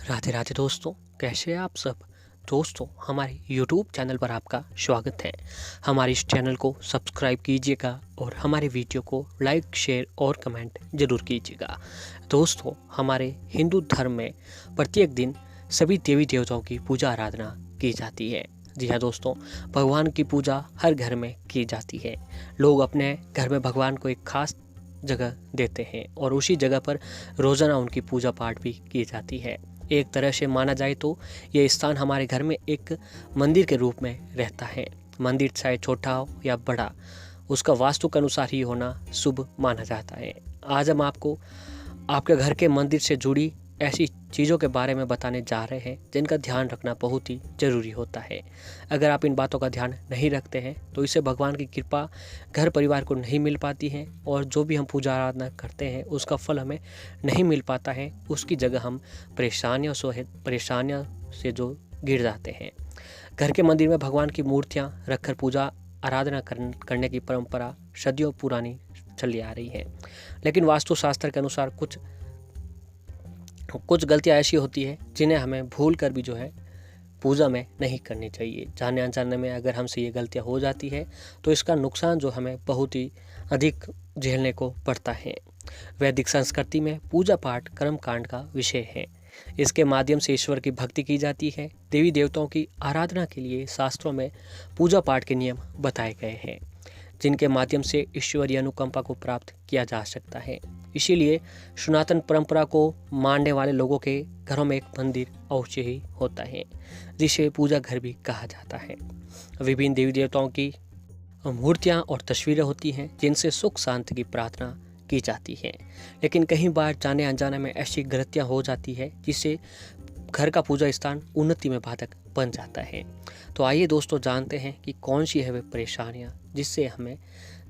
राधे राधे दोस्तों, कैसे हैं आप सब। दोस्तों, हमारे YouTube चैनल पर आपका स्वागत है। हमारे इस चैनल को सब्सक्राइब कीजिएगा और हमारे वीडियो को लाइक, शेयर और कमेंट ज़रूर कीजिएगा। दोस्तों, हमारे हिंदू धर्म में प्रत्येक दिन सभी देवी देवताओं की पूजा आराधना की जाती है। जी हाँ दोस्तों, भगवान की पूजा हर घर में की जाती है। लोग अपने घर में भगवान को एक खास जगह देते हैं और उसी जगह पर रोज़ाना उनकी पूजा पाठ भी की जाती है। एक तरह से माना जाए तो ये स्थान हमारे घर में एक मंदिर के रूप में रहता है। मंदिर चाहे छोटा हो या बड़ा, उसका वास्तु के अनुसार ही होना शुभ माना जाता है। आज हम आपको आपके घर के मंदिर से जुड़ी ऐसी चीज़ों के बारे में बताने जा रहे हैं जिनका ध्यान रखना बहुत ही ज़रूरी होता है। अगर आप इन बातों का ध्यान नहीं रखते हैं तो इससे भगवान की कृपा घर परिवार को नहीं मिल पाती है और जो भी हम पूजा आराधना करते हैं उसका फल हमें नहीं मिल पाता है। उसकी जगह हम परेशानियों से जो गिर जाते हैं। घर के मंदिर में भगवान की मूर्तियाँ रखकर पूजा आराधना करने की परंपरा सदियों पुरानी चली आ रही है। लेकिन वास्तुशास्त्र के अनुसार कुछ गलतियाँ ऐसी होती है जिन्हें हमें भूल कर भी जो है पूजा में नहीं करनी चाहिए। जाने अनजाने में अगर हमसे ये गलतियाँ हो जाती है तो इसका नुकसान जो हमें बहुत ही अधिक झेलने को पड़ता है। वैदिक संस्कृति में पूजा पाठ कर्मकांड का विषय है। इसके माध्यम से ईश्वर की भक्ति की जाती है। देवी देवताओं की आराधना के लिए शास्त्रों में पूजा पाठ के नियम बताए गए हैं जिनके माध्यम से ईश्वरीय अनुकंपा को प्राप्त किया जा सकता है। इसीलिए सनातन परंपरा को मानने वाले लोगों के घरों में एक मंदिर अवश्य ही होता है जिसे पूजा घर भी कहा जाता है। विभिन्न देवी देवताओं की मूर्तियाँ और तस्वीरें होती हैं जिनसे सुख शांति की प्रार्थना की जाती है। लेकिन कई बार जाने अनजाने में ऐसी गलतियाँ हो जाती है जिससे घर का पूजा स्थान उन्नति में बाधक बन जाता है। तो आइए दोस्तों जानते हैं कि कौन सी है वे परेशानियाँ जिससे हमें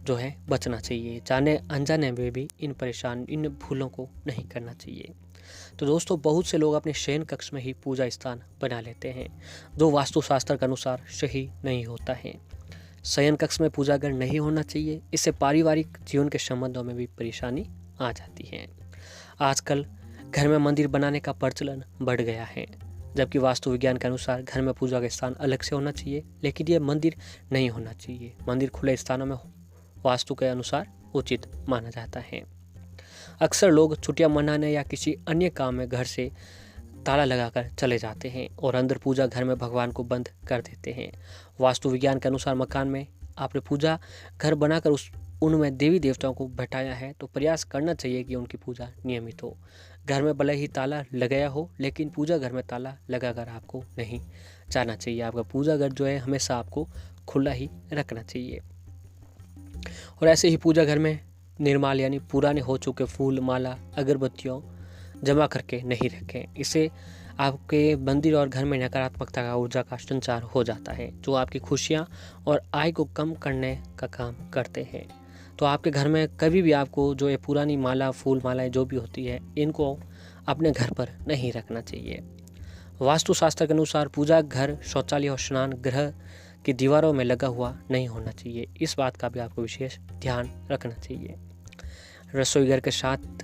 जो है बचना चाहिए। जाने अनजाने में भी इन भूलों को नहीं करना चाहिए। तो दोस्तों, बहुत से लोग अपने शयन कक्ष में ही पूजा स्थान बना लेते हैं जो वास्तुशास्त्र के अनुसार सही नहीं होता है। शयन कक्ष में पूजा घर नहीं होना चाहिए। इससे पारिवारिक जीवन के संबंधों में भी परेशानी आ जाती है। आजकल घर में मंदिर बनाने का प्रचलन बढ़ गया है, जबकि वास्तु विज्ञान के अनुसार घर में पूजा का स्थान अलग से होना चाहिए, लेकिन ये मंदिर नहीं होना चाहिए। मंदिर खुले स्थानों में वास्तु के अनुसार उचित माना जाता है। अक्सर लोग छुट्टियां मनाने या किसी अन्य काम में घर से ताला लगाकर चले जाते हैं और अंदर पूजा घर में भगवान को बंद कर देते हैं। वास्तु विज्ञान के अनुसार मकान में आपने पूजा घर बनाकर उनमें देवी देवताओं को बैठाया है तो प्रयास करना चाहिए कि उनकी पूजा नियमित हो। घर में भले ही ताला लगाया हो, लेकिन पूजा घर में ताला लगाकर आपको नहीं जाना चाहिए। आपका पूजा घर जो है हमेशा आपको खुला ही रखना चाहिए। और ऐसे ही पूजा घर में निर्माल यानी पुराने हो चुके फूल, माला, अगरबत्तियों जमा करके नहीं रखें। इससे आपके मंदिर और घर में नकारात्मकता का ऊर्जा का संचार हो जाता है जो आपकी खुशियाँ और आय को कम करने का काम करते हैं। तो आपके घर में कभी भी आपको जो ये पुरानी माला, फूल मालाएं जो भी होती है, इनको अपने घर पर नहीं रखना चाहिए। वास्तुशास्त्र के अनुसार पूजा घर, शौचालय और स्नान गृह की दीवारों में लगा हुआ नहीं होना चाहिए। इस बात का भी आपको विशेष ध्यान रखना चाहिए। रसोई घर के साथ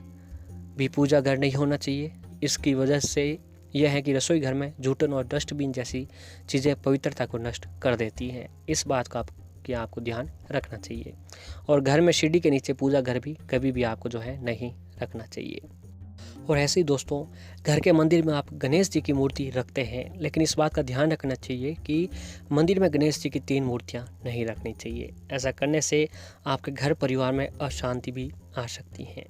भी पूजा घर नहीं होना चाहिए। इसकी वजह से यह है कि रसोई घर में जूठन और डस्टबिन जैसी चीज़ें पवित्रता को नष्ट कर देती हैं। इस बात का आपको ध्यान रखना चाहिए। और घर में सीढ़ी के नीचे पूजा घर भी कभी भी आपको जो है नहीं रखना चाहिए। और ऐसे ही दोस्तों, घर के मंदिर में आप गणेश जी की मूर्ति रखते हैं, लेकिन इस बात का ध्यान रखना चाहिए कि मंदिर में गणेश जी की 3 मूर्तियां नहीं रखनी चाहिए। ऐसा करने से आपके घर परिवार में अशांति भी आ सकती हैं।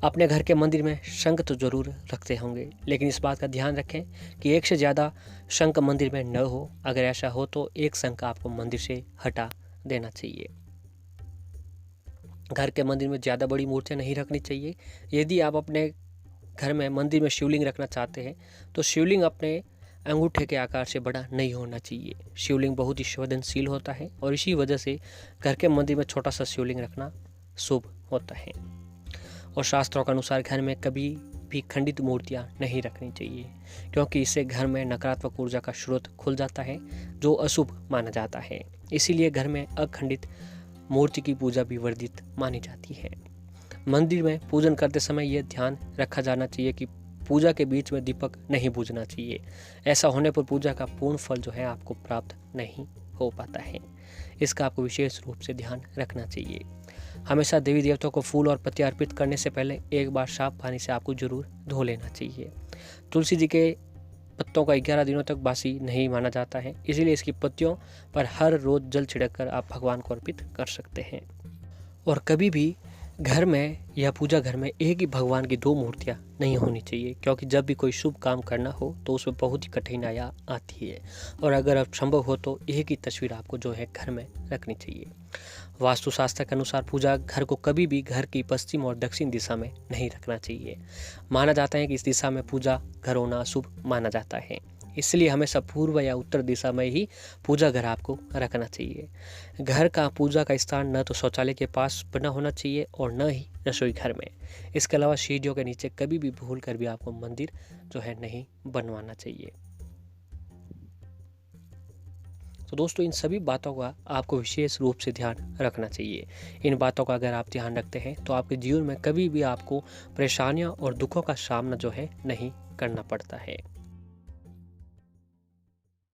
अपने घर के मंदिर में शंख तो जरूर रखते होंगे, लेकिन इस बात का ध्यान रखें कि एक से ज़्यादा शंख मंदिर में न हो। अगर ऐसा हो तो एक शंख आपको मंदिर से हटा देना चाहिए। घर के मंदिर में ज़्यादा बड़ी मूर्तियाँ नहीं रखनी चाहिए। यदि आप अपने घर में मंदिर में शिवलिंग रखना चाहते हैं तो शिवलिंग अपने अंगूठे के आकार से बड़ा नहीं होना चाहिए। शिवलिंग बहुत ही संवेदनशील होता है और इसी वजह से घर के मंदिर में छोटा सा शिवलिंग रखना शुभ होता है। और शास्त्रों के अनुसार घर में कभी भी खंडित मूर्तियां नहीं रखनी चाहिए, क्योंकि इससे घर में नकारात्मक ऊर्जा का स्रोत खुल जाता है जो अशुभ माना जाता है। इसीलिए घर में अखंडित मूर्ति की पूजा भी वर्जित मानी जाती है। मंदिर में पूजन करते समय यह ध्यान रखा जाना चाहिए कि पूजा के बीच में दीपक नहीं बुझना चाहिए। ऐसा होने पर पूजा का पूर्ण फल जो है आपको प्राप्त नहीं हो पाता है। इसका आपको विशेष रूप से ध्यान रखना चाहिए। हमेशा देवी देवताओं को फूल और पत्ते अर्पित करने से पहले एक बार साफ पानी से आपको जरूर धो लेना चाहिए। तुलसी जी के पत्तों का 11 दिनों तक बासी नहीं माना जाता है, इसीलिए इसकी पत्तियों पर हर रोज जल छिड़ककर आप भगवान को अर्पित कर सकते हैं। और कभी भी घर में या पूजा घर में एक ही भगवान की 2 मूर्तियां नहीं होनी चाहिए, क्योंकि जब भी कोई शुभ काम करना हो तो उसमें बहुत ही कठिनाइयाँ आती है। और अगर अब संभव हो तो एक ही तस्वीर आपको जो है घर में रखनी चाहिए। वास्तुशास्त्र के अनुसार पूजा घर को कभी भी घर की पश्चिम और दक्षिण दिशा में नहीं रखना चाहिए। माना जाता है कि इस दिशा में पूजा घर होना अशुभ माना जाता है, इसलिए हमेशा पूर्व या उत्तर दिशा में ही पूजा घर आपको रखना चाहिए। घर का पूजा का स्थान न तो शौचालय के पास बना होना चाहिए और न ही रसोई घर में। इसके अलावा सीढ़ियों के नीचे कभी भी भूल कर भी आपको मंदिर जो है नहीं बनवाना चाहिए। तो दोस्तों, इन सभी बातों का आपको विशेष रूप से ध्यान रखना चाहिए। इन बातों का अगर आप ध्यान रखते हैं तो आपके जीवन में कभी भी आपको परेशानियां और दुखों का सामना जो है नहीं करना पड़ता है।